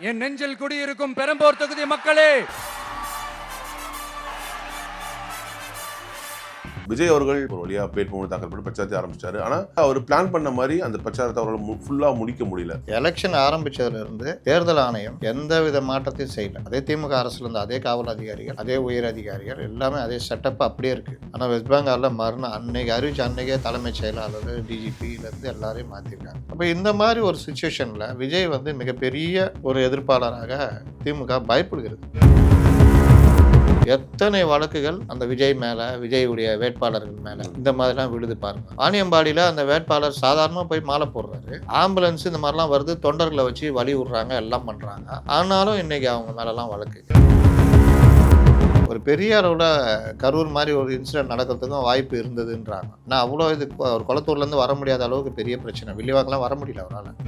என் நெஞ்சில் குடியிருக்கும் பெரம்பூர் தொகுதி மக்களே, விஜய் அவர்கள் ஒரு வழியா வேட்புமனு தாக்கல் பண்ணி பிரச்சாரத்தை ஆரம்பிச்சாரு. ஆனா அவர் பிளான் பண்ண மாதிரி அந்த பிரச்சாரத்தை அவரால் ஃபுல்லா முடிக்க முடியல. எலெக்ஷன் ஆரம்பிச்சதுல இருந்து தேர்தல் ஆணையம் எந்த வித மாற்றத்தையும் செய்யல. அதே திமுக அரசுல இருந்து அதே காவல் அதிகாரிகள், அதே உயர் அதிகாரிகள் எல்லாமே அதே செட்டப் அப்படியே இருக்கு. ஆனா வெஸ்ட் பெங்கால்ல மறுநாள் அன்னைக்கு அறிவிச்ச அன்னைக்கே தலைமைச் செயலாளர் டிஜிபில இருந்து எல்லாரையும் மாத்திருக்காங்க. அப்ப இந்த மாதிரி ஒரு சிச்சுவேஷன்ல விஜய் மிகப்பெரிய ஒரு எதிர்ப்பாளராக திமுக பயப்படுகிறது. எத்தனை வழக்குகள் அந்த விஜய் மேல, விஜயுடைய வேட்பாளர்கள் மேல இந்த மாதிரிலாம் விழுது பாருங்க. வாணியம்பாடியில அந்த வேட்பாளர் சாதாரணமா போய் மாலை போடுறாரு, ஆம்புலன்ஸ் இந்த மாதிரிலாம் வருது, தொண்டர்களை வச்சு வழி விடுறாங்க, எல்லாம் பண்றாங்க. ஆனாலும் இன்னைக்கு அவங்க மேலலாம் வழக்கு. ஒரு பெரிய அளவுல கரூர் மாதிரி ஒரு இன்சிடென்ட் நடக்கிறதுக்கும் வாய்ப்பு இருந்ததுன்றாங்க. நான் அவ்வளோ இது ஒரு குளத்தூர்ல இருந்து வர முடியாத அளவுக்கு பெரிய பிரச்சனை. வில்லிவாக்கெல்லாம் வர முடியல அவரால்.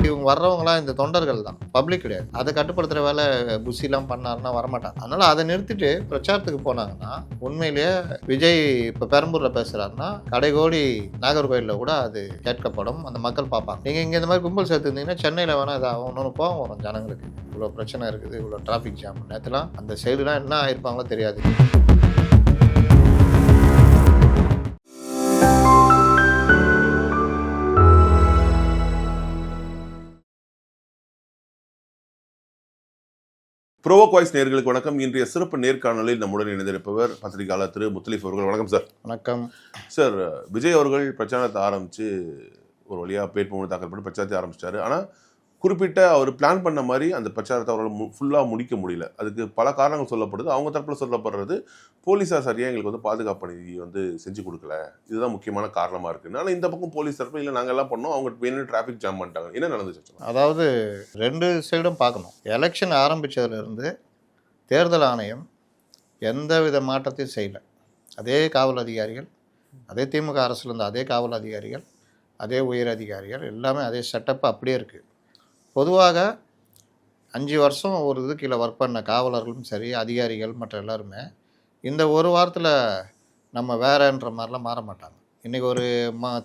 இவங்க வர்றவங்களாம் இந்த தொண்டர்கள் தான், பப்ளிக் கிடையாது. அதை கட்டுப்படுத்துற வேலை புஷிலாம் பண்ணாருன்னா வரமாட்டாங்க. அதனால அதை நிறுத்திட்டு பிரச்சாரத்துக்கு போனாங்கன்னா உண்மையிலேயே விஜய் இப்போ பெரம்பூர்ல பேசுறாருன்னா கடைகோடி நாகர்கோயிலில் கூட அது கேட்கப்படும், அந்த மக்கள் பார்ப்பாங்க. நீங்க இங்க இந்த மாதிரி கும்பல் சேர்த்துருந்தீங்கன்னா சென்னையில வேணா இது ஒன்று கோவம் வரும் ஜனங்களுக்கு. இவ்வளோ பிரச்சனை இருக்குது, இவ்வளோ டிராஃபிக் ஜாம். நேற்றுலாம் அந்த சைடுலாம் என்ன ஆயிருப்பாங்களோ தெரியாது. ப்ரோவோக் வாய்ஸ் நேயர்களுக்கு வணக்கம். இன்றைய சிறப்பு நேர்காணலில் நம்முடன் இணைந்திருப்பவர் பத்திரிகையாளர் திரு முத்தலீஃப் அவர்கள். வணக்கம் சார். வணக்கம் சார். விஜய் அவர்கள் பிரச்சாரத்தை ஆரம்பிச்சு ஒரு வழியா வேட்புமனு தாக்கல் பண்ணி பிரச்சாரத்தை ஆரம்பிச்சிட்டாரு. ஆனா குறிப்பிட்ட அவர் பிளான் பண்ண மாதிரி அந்த பிரச்சாரத்தை அவரால் ஃபுல்லா முடிக்க முடியல. அதுக்கு பல காரணங்கள் சொல்லப்படுது. அவங்க தரப்புல சொல்லப்படுறது போலீஸார் சரியா எங்களுக்கு பாதுகாப்பு பணி செஞ்சு கொடுக்கல, இதுதான் முக்கியமான காரணமா இருக்கு. ஆனா இந்த பக்கம் போலீஸ் தரப்பு இல்லை நாங்க எல்லாம் பண்ணோம், அவங்க வேணும் டிராஃபிக் ஜாம் பண்ணிட்டாங்க. என்ன நடந்துச்சு? அதாவது ரெண்டு சைடும் பார்க்கணும். எலெக்ஷன் ஆரம்பிச்சதுல இருந்து தேர்தல் ஆணையம் எந்த வித மாற்றத்தையும் செய்யல. அதே காவல் அதிகாரிகள், அதே திமுக அரசுல இருந்து அதே காவல் அதிகாரிகள், அதே உயர் அதிகாரிகள் எல்லாமே அதே செட்டப் அப்படியே இருக்கு. பொதுவாக 5 வருஷம் ஒரு இது கீழே ஒர்க் பண்ண காவலர்களும் சரி, அதிகாரிகள் மற்ற எல்லாருமே இந்த ஒரு வாரத்தில் நம்ம வேறன்ற மாதிரிலாம் மாற மாட்டாங்க. இன்றைக்கி ஒரு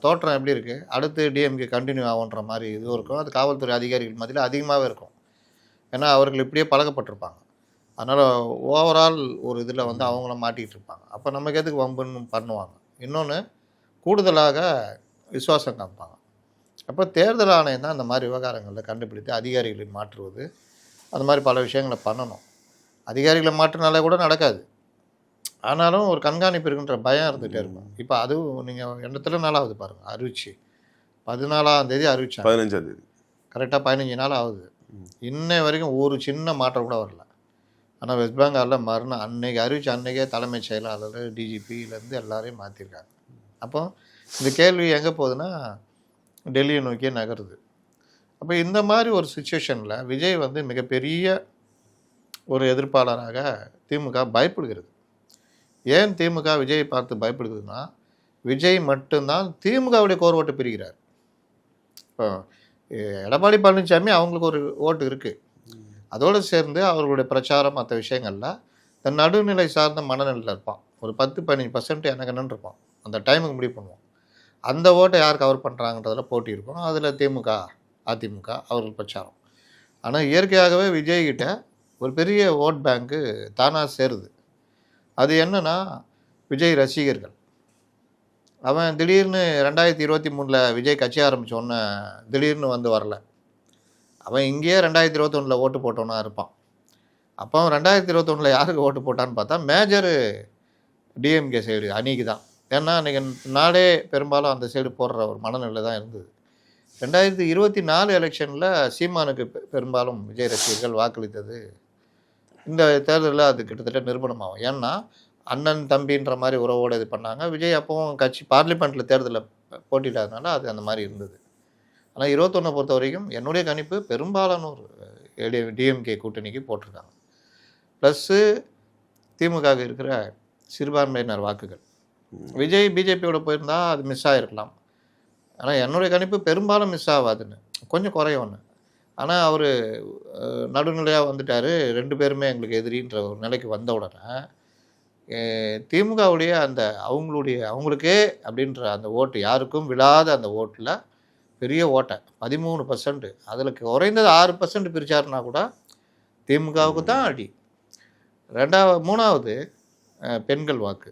தோற்றம் எப்படி இருக்குது, அடுத்து டிஎம்கே கண்டினியூ ஆகுன்ற மாதிரி இது இருக்கும். அது காவல்துறை அதிகாரிகள் மத்தியில் அதிகமாகவே இருக்கும். ஏன்னா அவர்கள் இப்படியே பழக்கப்பட்டிருப்பாங்க. அதனால் ஓவரால் ஒரு இதில் அவங்கள மாட்டிக்கிட்டு இருப்பாங்க. அப்போ நமக்கு எதுக்கு வம்புன்னு பண்ணுவாங்க. இன்னொன்று கூடுதலாக விசுவாசம் காமிப்பாங்க. அப்போ தேர்தல் ஆணையம் தான் அந்த மாதிரி விவகாரங்களில் கண்டுபிடித்து அதிகாரிகளை மாற்றுவது, அந்த மாதிரி பல விஷயங்களை பண்ணணும். அதிகாரிகளை மாற்றினாலே கூட நடக்காது. ஆனாலும் ஒரு கண்காணிப்பு இருக்குன்ற பயம் இருந்துகிட்டே இருக்கும். இப்போ அதுவும் நீங்கள் எண்ணத்தில் நாளாகுது பாருங்கள், அறிவிச்சு 14ஆம் தேதி அறிவிச்சாங்க, 15ஆம் தேதி கரெக்டாக 15 நாள் ஆகுது. இன்னை வரைக்கும் ஒரு சின்ன மாற்றம் கூட வரல. ஆனால் வெஸ்ட் பெங்காலில் மறுநாள் அன்னைக்கு அறிவிச்ச அன்னைக்கே தலைமைச் செயலாளர் டிஜிபியிலேருந்து எல்லாரையும் மாற்றிருக்காங்க. அப்போ இந்த கேள்வி எங்கே போகுதுன்னா டெல்லியை நோக்கியே நகருது. அப்போ இந்த மாதிரி ஒரு சுச்சுவேஷனில் விஜய் மிகப்பெரிய ஒரு எதிர்ப்பாளராக திமுக பயப்படுகிறது. ஏன் திமுக விஜயை பார்த்து பயப்படுதுன்னா, விஜய் மட்டும்தான் திமுகவுடைய கோர் ஓட்டு பிரிக்கிறார். இப்போ எடப்பாடி பழனிசாமி அவங்களுக்கு ஒரு ஓட்டு இருக்குது. அதோடு சேர்ந்து அவர்களுடைய பிரச்சாரம் மற்ற விஷயங்களில் இந்த நடுநிலை சார்ந்த மனநிலையில் இருப்பான். ஒரு 10-15% எனக்கு என்னன்னு இருப்பான். அந்த டைமுக்கு முடிவு பண்ணுவோம். அந்த ஓட்டை யார் கவர் பண்ணுறாங்கன்றதில் போட்டி இருக்கும். அதில் திமுக, அதிமுக அவர்கள் பிரச்சாரம். ஆனால் இயற்கையாகவே விஜய்கிட்ட ஒரு பெரிய ஓட் பேங்க்கு தானாக சேருது. அது என்னன்னா விஜய் ரசிகர்கள். அவன் திடீர்னு 2023 விஜய் கட்சி ஆரம்பித்தோன்னே திடீர்னு வரல. அவன் இங்கேயே 2021 ஓட்டு போட்டோன்னா இருப்பான். அப்போ 2021 யாருக்கு ஓட்டு போட்டான்னு பார்த்தா மேஜர் டிஎம்கே சைடு அணிக்கு தான். ஏன்னா அன்றைக்கி நாடே பெரும்பாலும் அந்த சைடு போடுற ஒரு மனநிலை தான் இருந்தது. 2024 எலெக்ஷனில் சீமானுக்கு பெரும்பாலும் விஜய் ரசிகர்கள் வாக்களித்தது இந்த தேர்தலில் அது கிட்டத்தட்ட நிரூபணமாகும். ஏன்னா அண்ணன் தம்பின்ற மாதிரி உறவோடு இது பண்ணாங்க. விஜய் அப்போவும் கட்சி பார்லிமெண்ட்டில் தேர்தலில் போட்டியிடாதனால அது அந்த மாதிரி இருந்தது. ஆனால் 21 பொறுத்த வரைக்கும் என்னுடைய கணிப்பு பெரும்பாலான ஒரு டிஎம்கே கூட்டணிக்கு போட்டிருக்காங்க. ப்ளஸ்ஸு திமுக இருக்கிற சிறுபான்மையினர் வாக்குகள். விஜய் பிஜேபியோட போயிருந்தா அது மிஸ் ஆகிருக்கலாம். ஆனால் என்னுடைய கணிப்பு பெரும்பாலும் மிஸ் ஆகாதுன்னு, கொஞ்சம் குறையும் ஒன்று. ஆனால் அவர் நடுநிலையாக வந்துட்டார். 2 பேருமே எங்களுக்கு எதிரின்ற ஒரு நிலைக்கு வந்த உடனே திமுகவுடைய அந்த அவங்களுக்கே அப்படின்ற அந்த ஓட்டு, யாருக்கும் விழாத அந்த ஓட்டில் பெரிய ஓட்டை 13%. அதில் குறைந்தது 6% பிரிச்சாருன்னா கூட திமுகவுக்கு தான் அடி. மூணாவது பெண்கள் வாக்கு,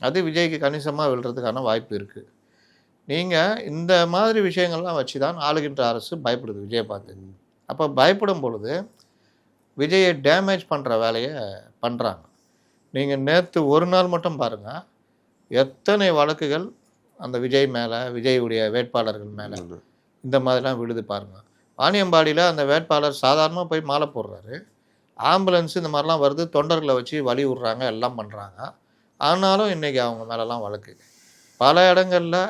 அது விஜய்க்கு கணிசமாக விழுறதுக்கான வாய்ப்பு இருக்குது. நீங்கள் இந்த மாதிரி விஷயங்கள்லாம் வச்சு தான் ஆளுகின்ற அரசு பயப்படுது விஜயை பார்த்து. அப்போ பயப்படும் பொழுது விஜயை டேமேஜ் பண்ணுற வேலையை பண்ணுறாங்க. நீங்கள் நேற்று ஒரு நாள் மட்டும் பாருங்கள், எத்தனை வழக்குகள் அந்த விஜய் மேலே, விஜயுடைய வேட்பாளர்கள் மேலே இந்த மாதிரிலாம் விழுது பாருங்கள். வாணியம்பாடியில் அந்த வேட்பாளர் சாதாரணமாக போய் மாலை போடுறாரு, ஆம்புலன்ஸ் இந்த மாதிரிலாம் வருது, தொண்டர்களை வச்சு வழி விட்றாங்க, எல்லாம் பண்ணுறாங்க. ஆனாலும் இன்றைக்கி அவங்க மேலெலாம் வழக்கு. பல இடங்களில்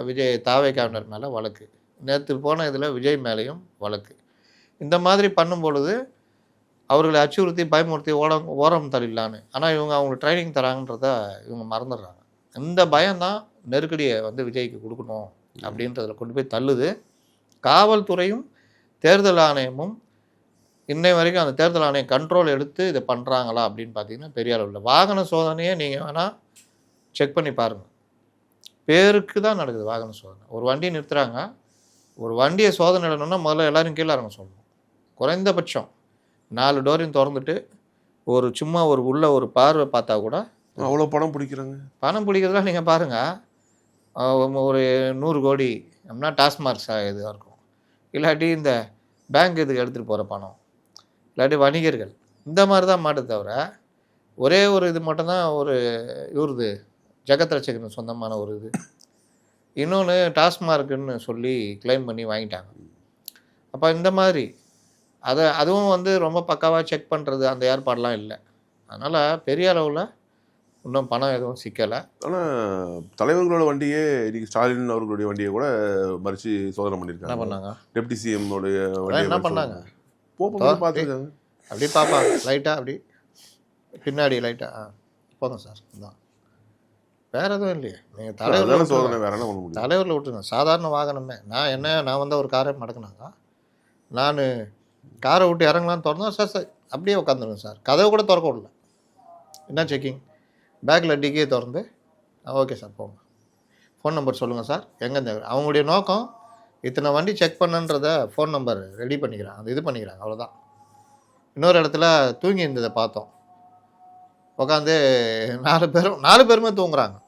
விஜய் தாவேக்காவினர் மேலே வழக்கு. நேற்று போன இதில் விஜய் மேலேயும் வழக்கு. இந்த மாதிரி பண்ணும் பொழுது அவர்களை அச்சுறுத்தி பயமுறுத்தி ஓரம் தள்ளிடலான்னு. ஆனால் இவங்க அவங்களுக்கு ட்ரைனிங் தராங்கன்றத இவங்க மறந்துடுறாங்க. இந்த பயம்தான் நெருக்கடியை வந்து விஜய்க்கு கொடுக்கணும் அப்படின்றதில் கொண்டு போய் தள்ளுது. காவல்துறையும் தேர்தல் ஆணையமும் இன்னை வரைக்கும் அந்த தேர்தல் ஆணையம் கண்ட்ரோல் எடுத்து இதை பண்ணுறாங்களா அப்படின்னு பார்த்தீங்கன்னா பெரிய அளவில். வாகன சோதனையை நீங்கள் வேணால் செக் பண்ணி பாருங்கள். பேருக்கு தான் நடக்குது வாகன சோதனை. ஒரு வண்டியை நிறுத்துகிறாங்க, ஒரு வண்டியை சோதனை இடணும்னா முதல்ல எல்லோரும் கீழே இறங்க சொல்லணும். குறைந்தபட்சம் 4 டோரையும் திறந்துட்டு ஒரு சும்மா உள்ள ஒரு பார்வை பார்த்தா கூட அவ்வளோ பணம் பிடிக்கிறாங்க. பணம் பிடிக்கிறதுலாம் நீங்கள் பாருங்கள், ஒரு 100 கோடி அப்படின்னா டாஸ்மார்க் இதுவாக இருக்கும். இல்லாட்டி இந்த பேங்க் இதுக்கு எடுத்துகிட்டு போகிற பணம், இல்லாட்டி வணிகர்கள், இந்த மாதிரி தான் மாட்டு தவிர ஒரே ஒரு இது மட்டும்தான் ஒரு இவருது ஜெகத் ரட்சகன் சொந்தமான ஒரு இது. இன்னொன்று டாஸ்மார்க்குன்னு சொல்லி கிளைம் பண்ணி வாங்கிட்டாங்க. அப்போ இந்த மாதிரி அதுவும் வந்து ரொம்ப பக்காவாக செக் பண்ணுறது அந்த ஏற்பாடெலாம் இல்லை. அதனால் பெரிய அளவில் இன்னும் பணம் எதுவும் சிக்கலை. ஆனால் தலைவர்களோட வண்டியே இன்னைக்கு ஸ்டாலின் அவர்களுடைய வண்டியை கூட மறித்து சோதனை பண்ணியிருக்காங்க. என்ன பண்ணாங்க? டெப்டி சிஎம்னுடைய என்ன பண்ணாங்க? பார்த்துருக்காங்க. அப்படி பார்ப்பாங்க லைட்டாக, அப்படி பின்னாடி லைட்டாக போதும் சார். இதுதான், வேறு எதுவும் இல்லையே. நீங்கள் தலைவர் சோதனை வேற என்ன பண்ண முடியும்? தலைவரில் விட்டுருங்க. சாதாரண வாகனமே நான் வந்து ஒரு காரை மடக்குனாங்க, நான் காரை விட்டு இறங்கலான்னு திறந்தோம் சார். சார் அப்படியே உட்காந்துருங்க சார், கதவை கூட திறக்க விடல. என்ன செக்கிங்? பேக்கில் டிக்கியை திறந்து ஓகே சார் போங்க, ஃபோன் நம்பர் சொல்லுங்கள் சார், எங்கே அவங்களுடைய நோக்கம் இத்தனை வண்டி செக் பண்ணுன்றதை ஃபோன் நம்பர் ரெடி பண்ணிக்கிறாங்க, அது இது பண்ணிக்கிறாங்க, அவ்வளோதான். இன்னொரு இடத்துல தூங்கி இருந்ததை பார்த்தோம், உட்காந்து 4 பேருமே தூங்குறாங்க.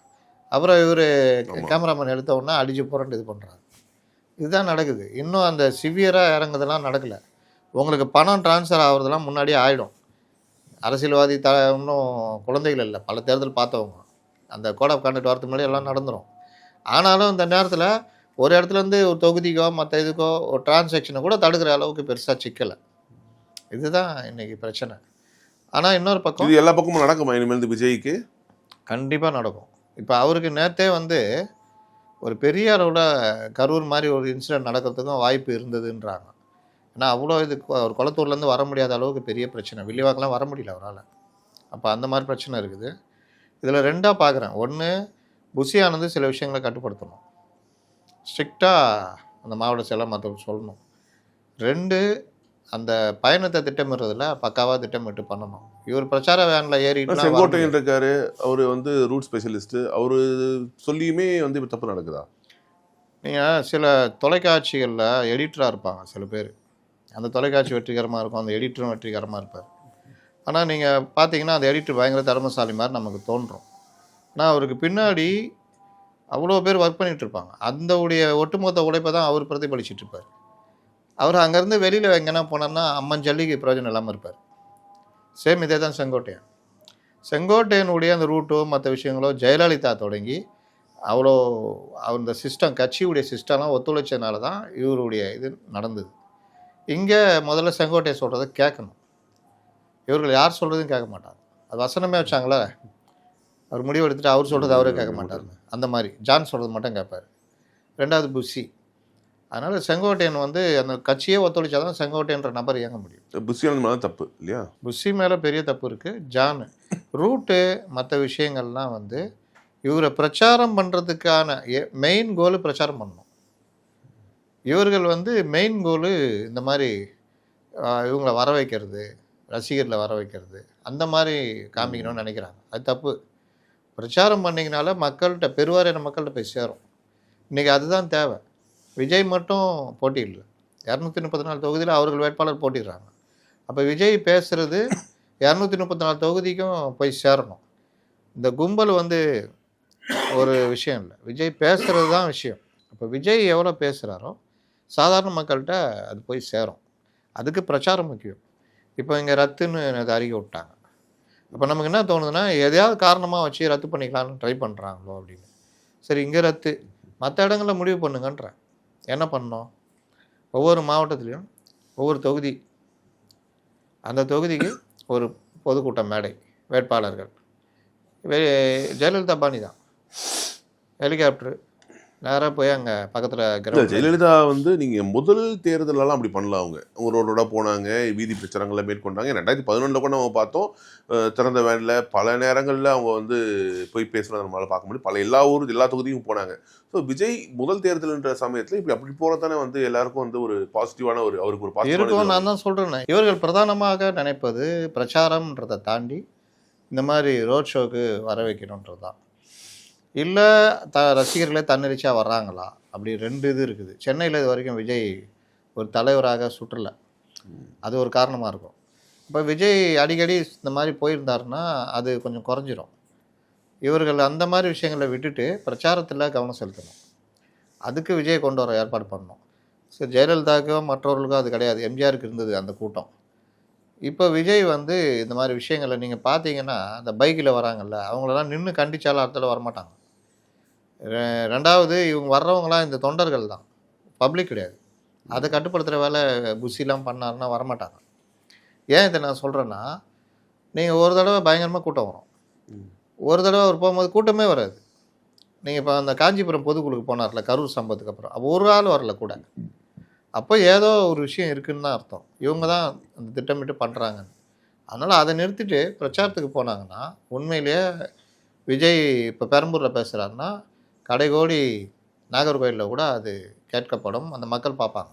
அப்புறம் இவர் கேமராமேன் எடுத்த உடனே அடிச்சு புரண்டு இது பண்ணுறாங்க. இதுதான் நடக்குது. இன்னும் அந்த சிவியராக இறங்குறதெல்லாம் நடக்கலை. உங்களுக்கு பணம் ட்ரான்ஸ்ஃபர் ஆகுறதெல்லாம் முன்னாடியே ஆகிடும். அரசியல்வாதி இன்னும் குழந்தைகள் இல்லை, பல தேர்தல் பார்த்தவங்க. அந்த கோட் ஆஃப் கான்டக்ட் வரதுக்கு முன்னாடி எல்லாம் நடந்துடும். ஆனாலும் இந்த நேரத்தில் ஒரு இடத்துலேருந்து ஒரு தொகுதிக்கோ மற்ற இதுக்கோ ஒரு டிரான்சாக்ஷனை கூட தடுக்கிற அளவுக்கு பெருசாக சிக்கலை. இதுதான் இன்றைக்கி பிரச்சனை. ஆனால் இன்னொரு பக்கம் இது எல்லா பக்கமும் நடக்குமா இனிமேல் விஜய்க்கு? கண்டிப்பாக நடக்கும். இப்போ அவருக்கு நேற்றே வந்து ஒரு பெரிய அளவில் கரூர் மாதிரி ஒரு இன்சிடென்ட் நடக்கிறதுக்கும் வாய்ப்பு இருந்ததுன்றாங்க. ஏன்னா அவ்வளோ இது ஒரு குளத்தூர்லேருந்து வர முடியாத அளவுக்கு பெரிய பிரச்சனை, வில்லிவாக்கெலாம் வர முடியல அவரால். அப்போ அந்த மாதிரி பிரச்சனை இருக்குது. இதில் 2ஆக பார்க்குறேன். ஒன்று, புஷி ஆனந்த் சில விஷயங்களை கட்டுப்படுத்தணும், ஸ்ட்ரிக்டாக அந்த மாவட்ட செயலாளர் மற்றவங்க சொல்லணும். 2, அந்த பயணத்தை திட்டமிடுறதுல பக்காவாக திட்டமிட்டு பண்ணணும். இவர் பிரச்சார வேனில் ஏறிட்டு செங்கோட்டையன் இருக்காரு, அவர் வந்து ரூட் ஸ்பெஷலிஸ்ட்டு, அவர் சொல்லியுமே வந்து இப்போ தப்பு நடக்குதா? நீங்கள் சில தொலைக்காட்சிகளில் எடிட்டராக இருப்பாங்க சில பேர், அந்த தொலைக்காட்சி வெற்றிகரமாக இருக்கும், அந்த எடிட்டரும் வெற்றிகரமாக இருப்பார். ஆனால் நீங்கள் பார்த்தீங்கன்னா அந்த எடிட்டர் பயங்கர திறமைசாலி மாதிரி நமக்கு தோன்றும். ஆனால் அவருக்கு பின்னாடி அவ்வளோ பேர் ஒர்க் பண்ணிகிட்ருப்பாங்க. அந்த உடைய ஒட்டுமொத்த உழைப்பை தான் அவர் பிரதிபலிச்சுட்டு இருப்பார். அவர் அங்கேருந்து வெளியில் எங்கன்னா போனார்னா அம்மன் ஜல்லிக்கு பிரயோஜனம் இல்லாமல் இருப்பார். சேம் இதே தான் செங்கோட்டையனுடைய அந்த ரூட்டோ மற்ற விஷயங்களோ ஜெயலலிதா தொடங்கி அவ்வளோ அந்த சிஸ்டம், கட்சியுடைய சிஸ்டம்லாம் ஒத்துழைச்சதுனால தான் இவருடைய இது நடந்தது. இங்கே முதல்ல செங்கோட்டையை சொல்கிறத கேட்கணும். இவர்கள் யார் சொல்கிறதும் கேட்க மாட்டாங்க. அது வசனமே வச்சாங்களே, அவர் முடிவு எடுத்துகிட்டு அவர் சொல்கிறது அவரே கேட்க மாட்டாருன்னு. அந்த மாதிரி ஜான் சொல்கிறது மட்டும் கேட்பார். 2வது புஷி. அதனால் செங்கோட்டையன் வந்து அந்த கட்சியே ஒத்துழைச்சாதான் செங்கோட்டையன்ற நபர் இயங்க முடியும். புஷி மேலே தப்பு இல்லையா? புஷி மேலே பெரிய தப்பு இருக்குது. ஜான் ரூட்டு மற்ற விஷயங்கள்லாம் வந்து இவரை பிரச்சாரம் பண்ணுறதுக்கான மெயின் கோலு பிரச்சாரம் பண்ணணும். இவர்கள் வந்து மெயின் கோலு இந்த மாதிரி இவங்களை வர வைக்கிறது, ரசிகர்களை வர வைக்கிறது, அந்த மாதிரி காமிக்கணும்னு நினைக்கிறாங்க. அது தப்பு. பிரச்சாரம் பண்ணிங்கனால மக்கள்கிட்ட, பெருவாரியான மக்கள்கிட்ட போய் சேரும். இன்றைக்கி அதுதான் தேவை. விஜய் மட்டும் போட்டியிடல. 234 தொகுதியில் அவர்கள் வேட்பாளர் போட்டிடுறாங்க. அப்போ விஜய் பேசுகிறது 234 தொகுதிக்கும் போய் சேரணும். இந்த கும்பல் வந்து ஒரு விஷயம் இல்லை, விஜய் பேசுகிறது தான் விஷயம். அப்போ விஜய் எவ்வளோ பேசுகிறாரோ சாதாரண மக்கள்கிட்ட அது போய் சேரும். அதுக்கு பிரச்சாரம் முக்கியம். இப்போ இங்கே ரத்துன்னு அது அறிக்கை விட்டாங்க. அப்போ நமக்கு என்ன தோணுதுன்னா, எதையாவது காரணமாக வச்சு ரத்து பண்ணிக்கலாம்னு ட்ரை பண்ணுறாங்களோ அப்படின்னு. சரி, இங்கே ரத்து, மற்ற இடங்களில் முடிவு பண்ணுங்கன்றேன். என்ன பண்ணோம்? ஒவ்வொரு மாவட்டத்துலேயும் ஒவ்வொரு தொகுதி, அந்த தொகுதிக்கு ஒரு பொதுக்கூட்ட மேடை, வேட்பாளர்கள். ஜெயலலிதா பாணி தான், ஹெலிகாப்டரு நேராக போய் அங்கே பக்கத்தில் ஜெயலலிதா வந்து நீங்கள் முதல் தேர்தலெல்லாம் அப்படி பண்ணல. அவங்க ரோடோட போனாங்க, வீதி பிரச்சாரங்களை மேற்கொண்டாங்க. 2011 கூட நம்ம பார்த்தோம், திறந்த வேனில் பல நேரங்களில் அவங்க வந்து போய் பேசுகிறத நம்மளால் பார்க்க முடியும். எல்லா தொகுதியும் போனாங்க. ஸோ விஜய் முதல் தேர்தல்ன்ற சமயத்தில் இப்படி அப்படி போகிறதானே வந்து எல்லாருக்கும் வந்து ஒரு பாசிட்டிவான அவருக்கு ஒரு பாசிட்டிவ் இருக்கும். நான் தான் சொல்கிறேன், இவர்கள் பிரதானமாக நினைப்பது பிரச்சாரம்ன்றதை தாண்டி இந்த மாதிரி ரோட் ஷோக்கு வர வைக்கணுன்றது தான். இல்லை ரசிகர்களே தன்னெரிச்சியாக வர்றாங்களா, அப்படி 2 இது இருக்குது. சென்னையில் இது வரைக்கும் விஜய் ஒரு தலைவராக சுற்றல, அது ஒரு காரணமாக இருக்கும். இப்போ விஜய் அடிக்கடி இந்த மாதிரி போயிருந்தாருன்னா அது கொஞ்சம் குறைஞ்சிரும். இவர்கள் அந்த மாதிரி விஷயங்களை விட்டுட்டு பிரச்சாரத்தில் கவனம் செலுத்தணும். அதுக்கு விஜய் கொண்டு வர ஏற்பாடு பண்ணணும். சரி, ஜெயலலிதாவுக்கோ மற்றவர்களுக்கோ அது கிடையாது, எம்ஜிஆருக்கு இருந்தது அந்த கூட்டம். இப்போ விஜய் வந்து இந்த மாதிரி விஷயங்களை நீங்கள் பார்த்தீங்கன்னா, அந்த பைக்கில் வராங்கல்ல, அவங்களெல்லாம் நின்று கண்டிச்சாலும் இடத்துல வரமாட்டாங்க. ரெண்டாவது, இவங்க வர்றவங்களாம் இந்த தொண்டர்கள் தான், பப்ளிக் கிடையாது. அதை கட்டுப்படுத்துகிற வேலை புஷிலாம் பண்ணாருன்னா வரமாட்டாங்க. ஏன் இதை நான் சொல்கிறேன்னா, நீங்கள் ஒரு தடவை பயங்கரமாக கூட்டம் வரும், ஒரு தடவை அவர் போகும்போது கூட்டமே வராது. நீங்கள் இப்போ அந்த காஞ்சிபுரம் பொதுக்குழுக்கு போனார்ல கரூர் சம்பவத்துக்கு அப்புறம், அப்போ ஒரு ஆள் வரல கூட. அப்போ ஏதோ ஒரு விஷயம் இருக்குன்னு தான் அர்த்தம். இவங்க தான் அந்த திட்டமிட்டு பண்ணுறாங்கன்னு. அதனால் அதை நிறுத்திட்டு பிரச்சாரத்துக்கு போனாங்கன்னா, உண்மையிலேயே விஜய் இப்போ பெரம்பூரில் பேசுகிறாருன்னா கடைகோடி நாகர்கோயிலில் கூட அது கேட்கப்படும், அந்த மக்கள் பார்ப்பாங்க.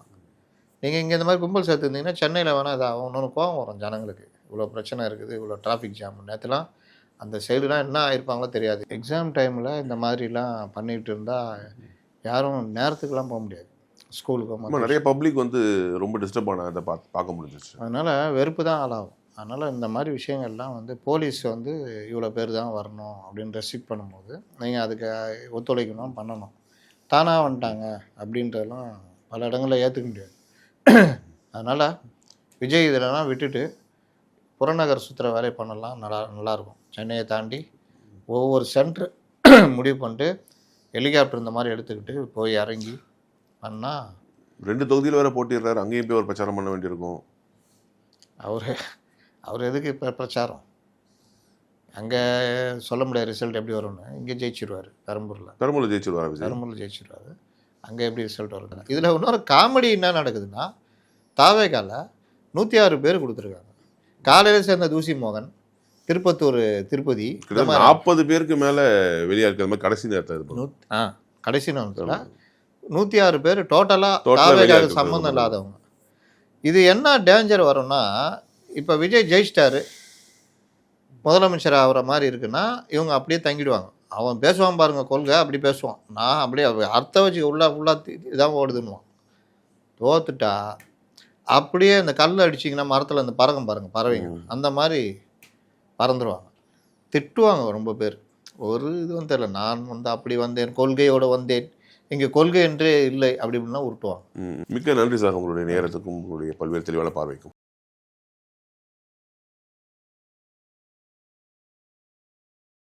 நீங்கள் இங்கே இந்த மாதிரி கும்பல் சேர்த்துருந்தீங்கன்னா சென்னையில் வேணால் அது ஒன்று கோவம் வரும் ஜனங்களுக்கு. இவ்வளோ பிரச்சனை இருக்குது, இவ்வளோ டிராஃபிக் ஜாம். நேற்றுலாம் அந்த சைடுலாம் என்ன ஆயிருப்பாங்களோ தெரியாது. எக்ஸாம் டைமில் இந்த மாதிரிலாம் பண்ணிகிட்டு இருந்தால் யாரும் நேரத்துக்குலாம் போக முடியாது ஸ்கூலுக்கு. நிறைய பப்ளிக் வந்து ரொம்ப டிஸ்டர்ப் ஆன அதை பார்க்க முடிஞ்சிச்சு. அதனால் வெறுப்பு தான் ஆளாகும். அதனால் இந்த மாதிரி விஷயங்கள்லாம் வந்து போலீஸ் வந்து இவ்வளோ பேர் தான் வரணும் அப்படின்னு ரெஸ்ட்ரிக்ட் பண்ணும்போது நீங்கள் அதுக்கு ஒத்துழைக்கணும், பண்ணணும். தானாக வந்துட்டாங்க அப்படின்றதெல்லாம் பல இடங்களில் ஏற்றுக்க முடியாது. அதனால் விஜய் இதெல்லாம் விட்டுட்டு புறநகர் சுற்றுற வேலையை பண்ணலாம், நல்லாயிருக்கும். சென்னையை தாண்டி ஒவ்வொரு சென்ட்ரு முடிவு பண்ணிட்டு ஹெலிகாப்டர் இந்த மாதிரி எடுத்துக்கிட்டு போய் இறங்கி பண்ணால். 2 தொகுதியில் வேறு போட்டிடுறாரு, அங்கேயும் போய் ஒரு பிரச்சாரம் பண்ண வேண்டியிருக்கும். அவர் எதுக்கு இப்போ பிரச்சாரம்? அங்கே சொல்ல முடியாது ரிசல்ட் எப்படி வரும்னு. இங்கே ஜெயிச்சிருவார், பெரம்பூரில் ஜெயிச்சிருவார். அங்கே எப்படி ரிசல்ட் வரும்? இதில் இன்னொரு காமெடி என்ன நடக்குதுன்னா, தாவேகால 106 பேர் கொடுத்துருக்காங்க. காலையில் சேர்ந்த தூசி மோகன், திருப்பதி 40 பேருக்கு மேலே வெளியாக இருக்கிற மாதிரி கடைசி நேரத்தில் கடைசி நேரத்தில் 106 பேர் டோட்டலாக தாவேகாவுக்கு சம்மந்தம் இல்லாதவங்க. இது என்ன டேஞ்சர் வரும்னா, இப்போ விஜய் ஜெயிச்சிட்டாரு, முதலமைச்சர் ஆகிற மாதிரி இருக்குன்னா இவங்க அப்படியே தங்கிடுவாங்க. அவன் பேசுவான் பாருங்க கொள்கை, அப்படி பேசுவான். நான் அப்படியே அர்த்தம் வச்சு ஃபுல்லாக இதான் ஓடுதுன்னுவான். தோத்துட்டா அப்படியே இந்த கல் அடிச்சிங்கன்னா மரத்தில் இந்த பறவைங்க அந்த மாதிரி பறந்துடுவாங்க. திட்டுவாங்க ரொம்ப பேர். ஒரு இதுவும் தெரியல, நான் வந்து அப்படி வந்தேன், கொள்கையோடு வந்தேன், இங்கே கொள்கை என்றே இல்லை அப்படி இப்படின்னா உருட்டுவாங்க. மிக்க நன்றி சார், உங்களுடைய நேரத்துக்கும் உங்களுடைய பல்வேறு தெளிவான பார்வைக்கும்.